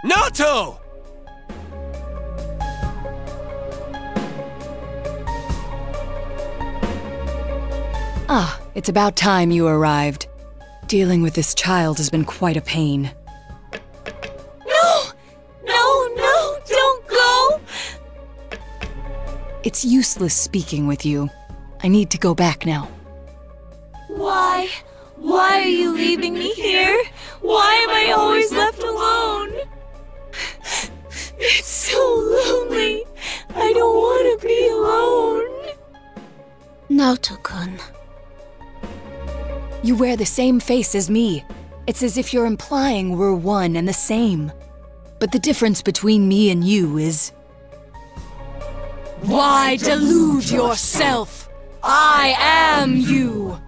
Naoto! Ah, it's about time you arrived. Dealing with this child has been quite a pain. No! No, don't go! It's useless speaking with you. I need to go back now. Why? Why are you leaving me here? Why am I always left alone? It's so lonely. I don't want to be alone. Naoto-kun. You wear the same face as me. It's as if you're implying we're one and the same. But the difference between me and you is... Why delude yourself? I am you!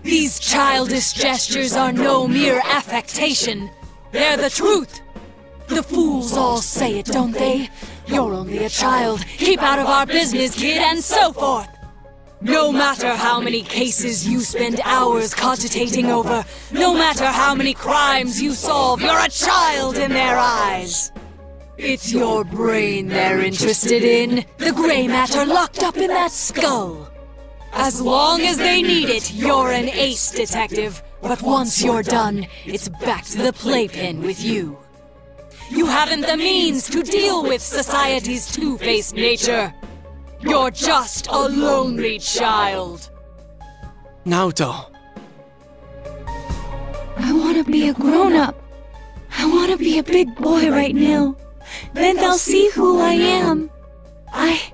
These childish gestures are no mere affectation. They're the truth. The fools all say it, don't they? You're only a child. Keep out of our business, kid, and so forth. No matter how many cases you spend hours cogitating over, no matter how many crimes you solve, you're a child in their eyes. It's your brain they're interested in, the gray matter locked up in that skull. As long as they need it, you're an ace detective. But once you're done, it's back to the playpen with you. You haven't the means to deal with society's two-faced nature. You're just a lonely child. Naoto. I want to be a grown-up. I want to be a big boy right now. Then they'll see who I am. I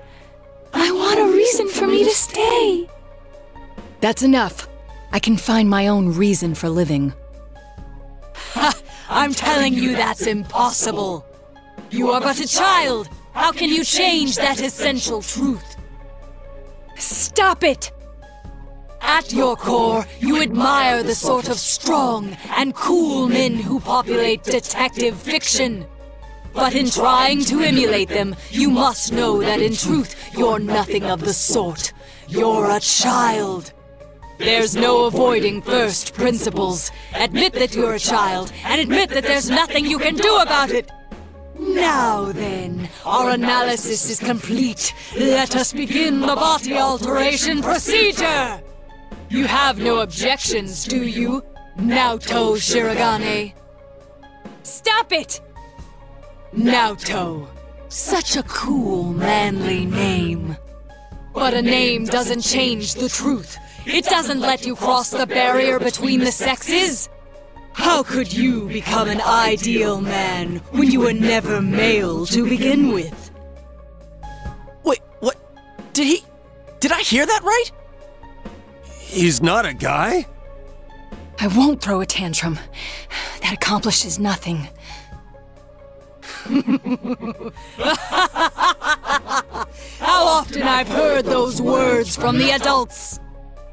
want a reason for me to stay. That's enough. I can find my own reason for living. Ha! I'm telling you that's impossible. You are but a child. How can you change that essential truth? Stop it! At your core, you admire the sort of strong and cool men who populate detective fiction. But in trying to emulate them, you must know that in truth, you're nothing of the sort. You're a child. There's no avoiding first principles. Admit that you're a child, and admit that there's nothing you can do about it. Now then, our analysis is complete. Let us begin the body alteration procedure! You have no objections, do you, Naoto Shirogane? Stop it! Naoto. Such a cool, manly name. But a name doesn't change the truth. It doesn't let you cross the barrier between the sexes. How could you become an ideal man when you were never male to begin with? Wait, what? Did I hear that right? He's not a guy? I won't throw a tantrum. That accomplishes nothing. How often I've heard those words from the adults.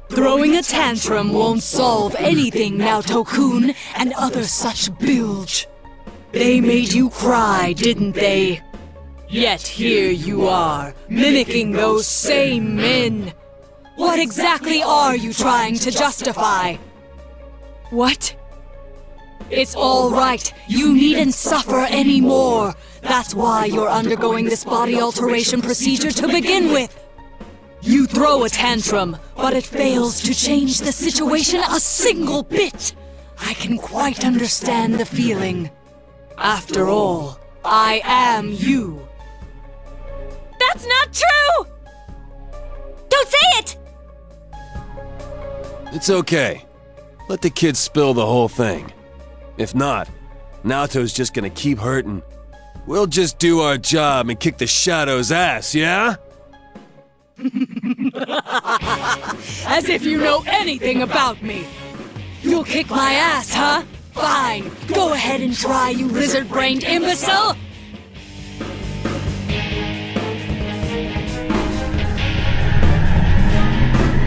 Throwing a tantrum won't solve anything, Naoto-kun, and other such bilge. They made you cry, didn't they? Yet here you are, mimicking those same men. What exactly are you trying to justify? What? It's all right. You needn't suffer anymore. That's why you're undergoing this body alteration procedure to begin with. You throw a tantrum, but it fails to change the situation a single bit. I can quite understand the feeling. After all, I am you. That's not true! Don't say it! It's okay. Let the kid spill the whole thing. If not, Naoto's just gonna keep hurting. We'll just do our job and kick the Shadow's ass, yeah? As if you know anything about me. You'll kick my ass, huh? Fine. Go ahead and try, you lizard-brained imbecile!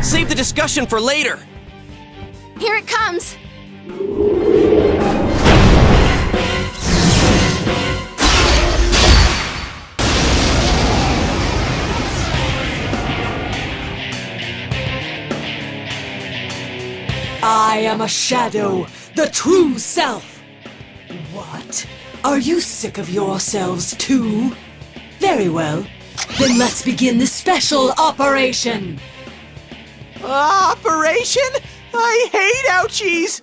Save the discussion for later! Here it comes! I am a shadow, the true self. What? Are you sick of yourselves too? Very well. Then let's begin the special operation! Operation? I hate ouchies!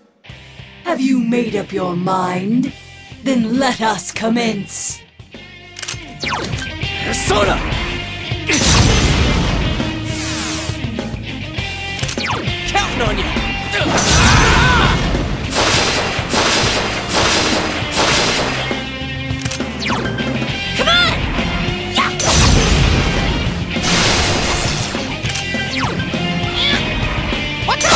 Have you made up your mind? Then let us commence! Persona! Counting on you! Come on! Yeah! What's up?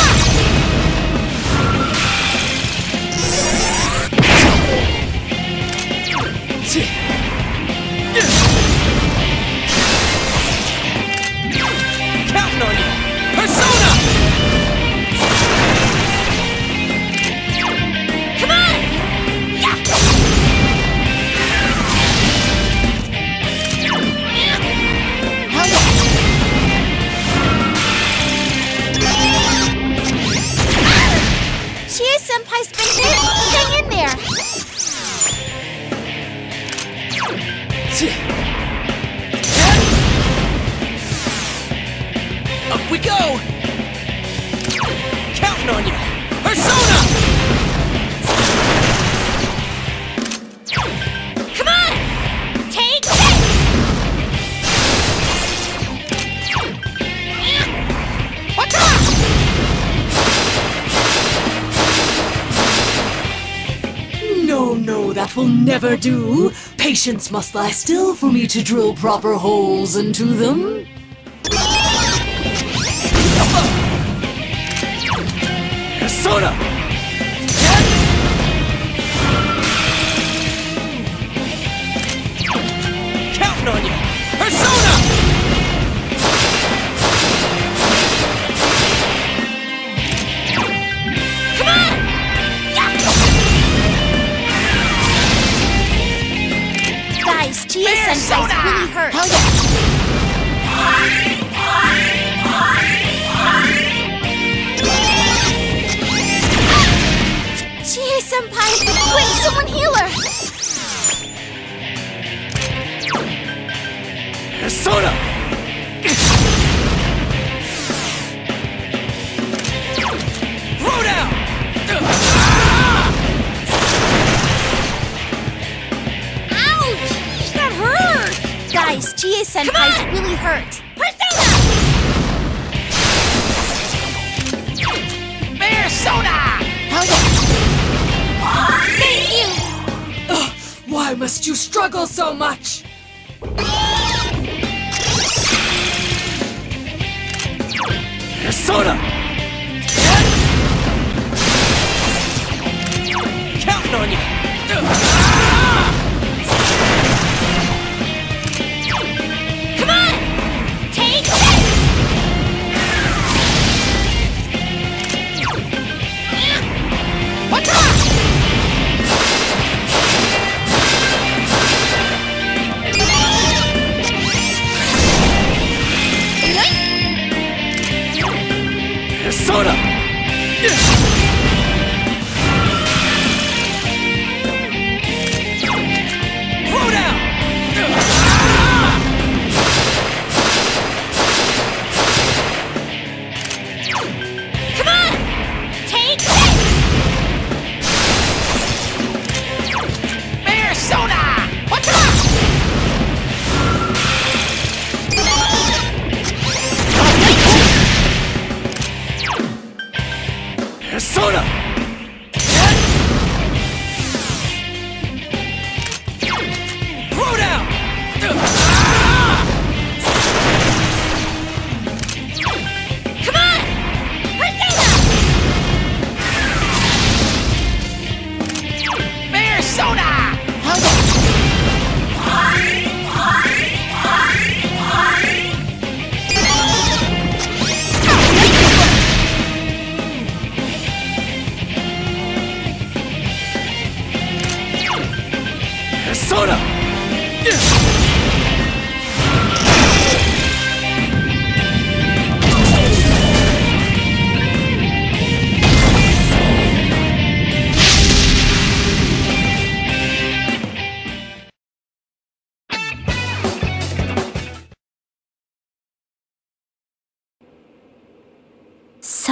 Counting on you! Persona! Come on! Yeah! Chie-senpai's been there! Hang in there! Up we go! Counting on you! Persona! Come on! Take this! What's up? No, that will never do. Patience must lie still for me to drill proper holes into them. Persona! Counting on you! Persona! Come on! Yeah! Guys, Chie-senpai's really hurt. Hell yeah! Chie-senpai! Quick, someone heal her! Persona! Throw down! Ouch! That hurt! Guys, Chie-senpai's really hurt. Persona! Persona! Hell yeah! Thank you! Ugh, why must you struggle so much? Persona! Counting on you! Come on! Take this! What's up? Persona! Throw down! Come on! Take this! Persona! What's up? Persona! Throw down! Come on! Persona! Persona! Hell yeah!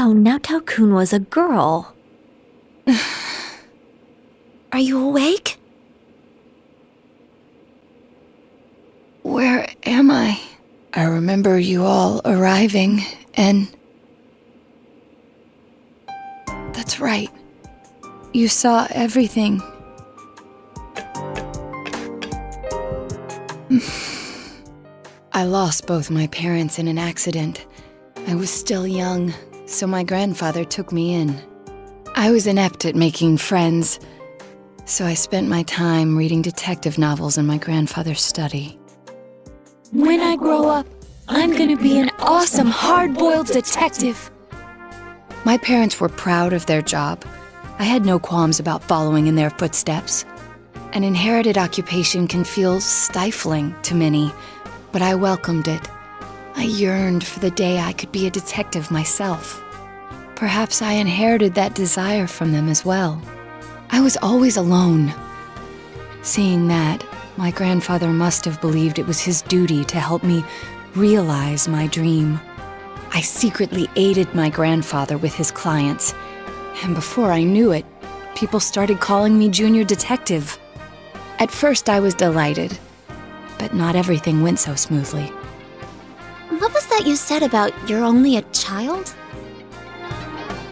So Naoto-kun was a girl. Are you awake? Where am I? I remember you all arriving, and... That's right. You saw everything. I lost both my parents in an accident. I was still young, so my grandfather took me in. I was inept at making friends, so I spent my time reading detective novels in my grandfather's study. When I grow up, I'm gonna be an awesome hard-boiled detective. My parents were proud of their job. I had no qualms about following in their footsteps. An inherited occupation can feel stifling to many, but I welcomed it. I yearned for the day I could be a detective myself. Perhaps I inherited that desire from them as well. I was always alone. Seeing that, my grandfather must have believed it was his duty to help me realize my dream. I secretly aided my grandfather with his clients, and before I knew it, people started calling me Junior Detective. At first I was delighted, but not everything went so smoothly. What was that you said about you're only a child?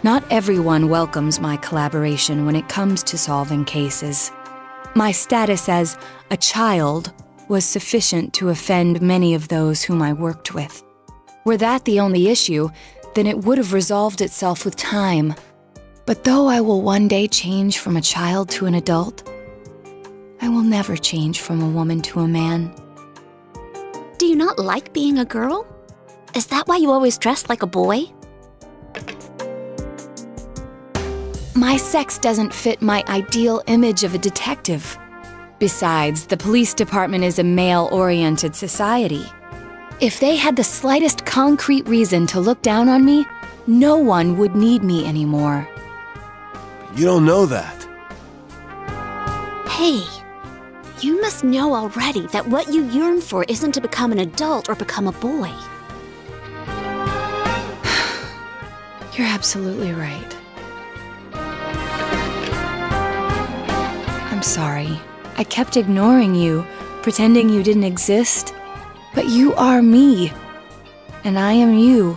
Not everyone welcomes my collaboration when it comes to solving cases. My status as a child was sufficient to offend many of those whom I worked with. Were that the only issue, then it would have resolved itself with time. But though I will one day change from a child to an adult, I will never change from a woman to a man. Do you not like being a girl? Is that why you always dress like a boy? My sex doesn't fit my ideal image of a detective. Besides, the police department is a male-oriented society. If they had the slightest concrete reason to look down on me, no one would need me anymore. You don't know that. Hey, you must know already that what you yearn for isn't to become an adult or become a boy. You're absolutely right. I'm sorry. I kept ignoring you, pretending you didn't exist. But you are me, and I am you.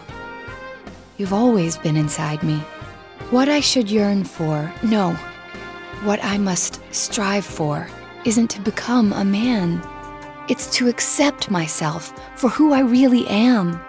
You've always been inside me. What I should yearn for, no, what I must strive for, isn't to become a man. It's to accept myself for who I really am.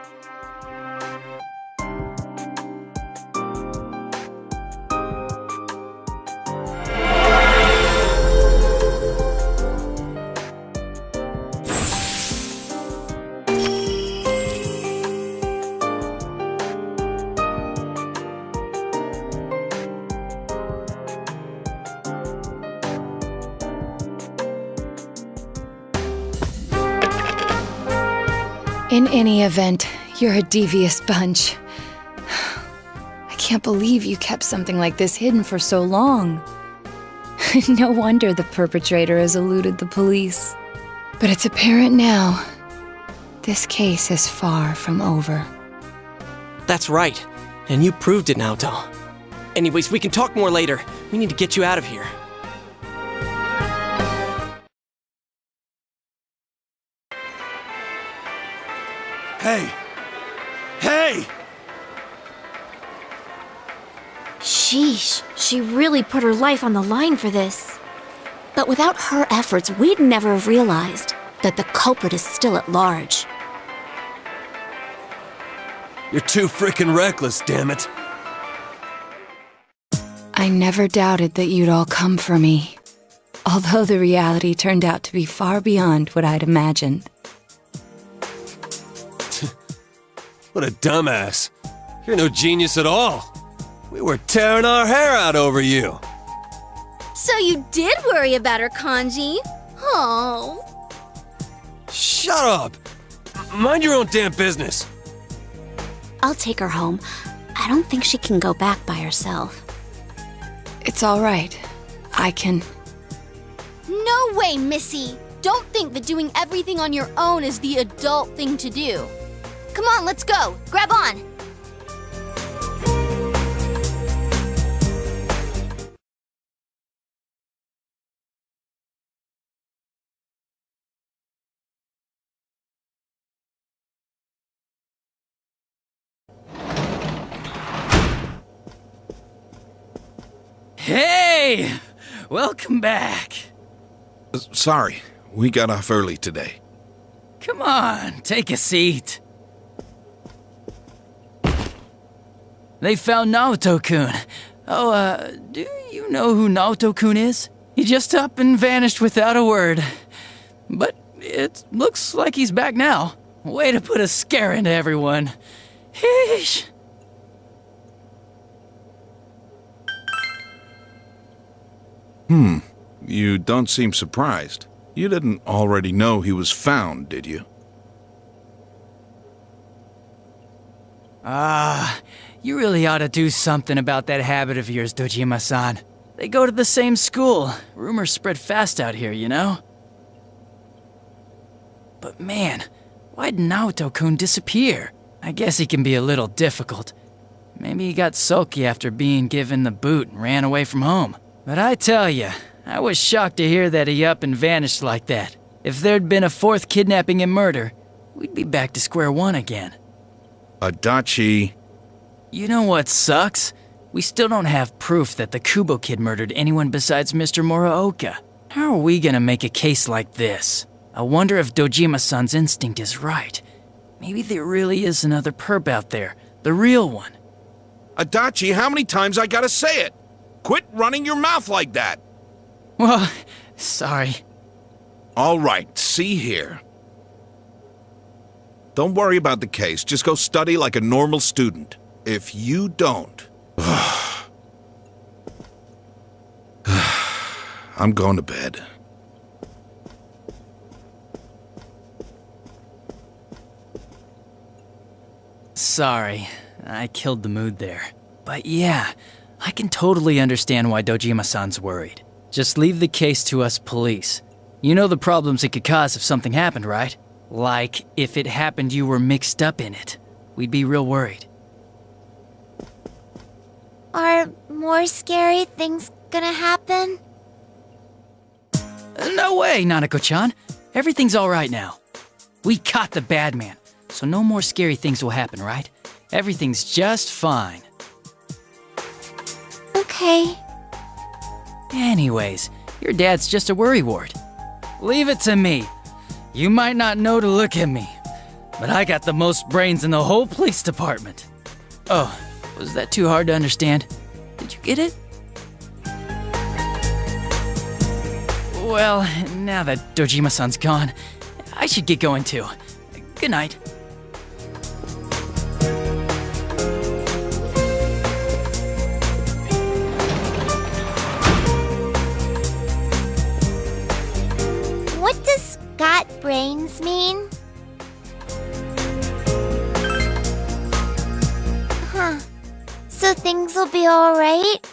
In any event, you're a devious bunch. I can't believe you kept something like this hidden for so long. No wonder the perpetrator has eluded the police. But it's apparent now, this case is far from over. That's right, and you proved it, Naoto. Anyways, we can talk more later. We need to get you out of here. Hey! Hey! Sheesh, she really put her life on the line for this. But without her efforts, we'd never have realized that the culprit is still at large. You're too frickin' reckless, damn it. I never doubted that you'd all come for me, although the reality turned out to be far beyond what I'd imagined. What a dumbass. You're no genius at all. We were tearing our hair out over you. So you did worry about her, Kanji? Oh. Shut up. Mind your own damn business. I'll take her home. I don't think she can go back by herself. It's all right. I can... No way, Missy! Don't think that doing everything on your own is the adult thing to do. Come on, let's go! Grab on! Hey! Welcome back. Sorry, we got off early today. Come on, take a seat. They found Naoto-kun. Oh, do you know who Naoto-kun is? He just up and vanished without a word. But it looks like he's back now. Way to put a scare into everyone. Heesh. You don't seem surprised. You didn't already know he was found, did you? You really ought to do something about that habit of yours, Dojima-san. They go to the same school. Rumors spread fast out here, you know? But man, why'd Naoto-kun disappear? I guess he can be a little difficult. Maybe he got sulky after being given the boot and ran away from home. But I tell ya, I was shocked to hear that he up and vanished like that. If there'd been a fourth kidnapping and murder, we'd be back to square one again. Adachi. You know what sucks? We still don't have proof that the Kubo kid murdered anyone besides Mr. Muraoka. How are we gonna make a case like this? I wonder if Dojima-san's instinct is right. Maybe there really is another perp out there, the real one. Adachi, how many times I gotta say it? Quit running your mouth like that! Well, sorry. All right, see here. Don't worry about the case. Just go study like a normal student. If you don't... I'm going to bed. Sorry, I killed the mood there. But yeah, I can totally understand why Dojima-san's worried. Just leave the case to us police. You know the problems it could cause if something happened, right? Like, if it happened you were mixed up in it. We'd be real worried. Are more scary things gonna happen? No way, Nanako-chan. Everything's alright now. We caught the bad man, so no more scary things will happen, right? Everything's just fine. Okay. Anyways, your dad's just a worrywart. Leave it to me. You might not know to look at me, but I got the most brains in the whole police department. Oh, was that too hard to understand? Did you get it? Well, now that Dojima-san's gone, I should get going too. Good night. What does got brains mean? Huh. So things will be alright?